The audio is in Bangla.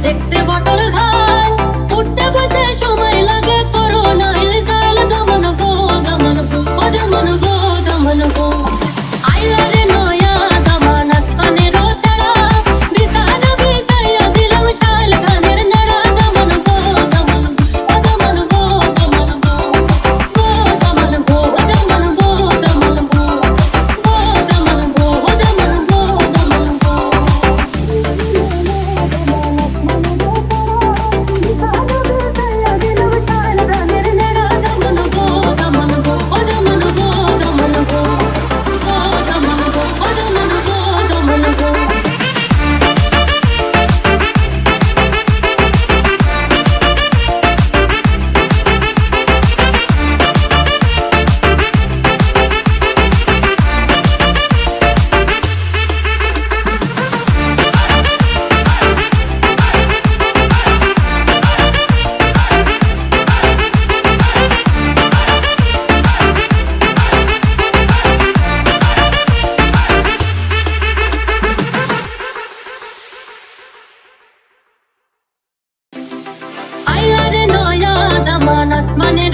দেখতে বটর ঘাট উঠতে বসে সময় লাগে করোনা ইলজাল দমন ভো দমন ভো ও দমন ভো দমন ভো আইলা রে নয়া দমন আসমানের তারা বিছানা বিছাইয়া দিলাম শাল খানের নাড়া দমন ভো দমন ও দমন ভো দমন ভো ও দমন ভো দমন ভো দমন ভো ও দমন ভো দমন ভো দমন ভো আইলা রে নয়া দামান আসমানের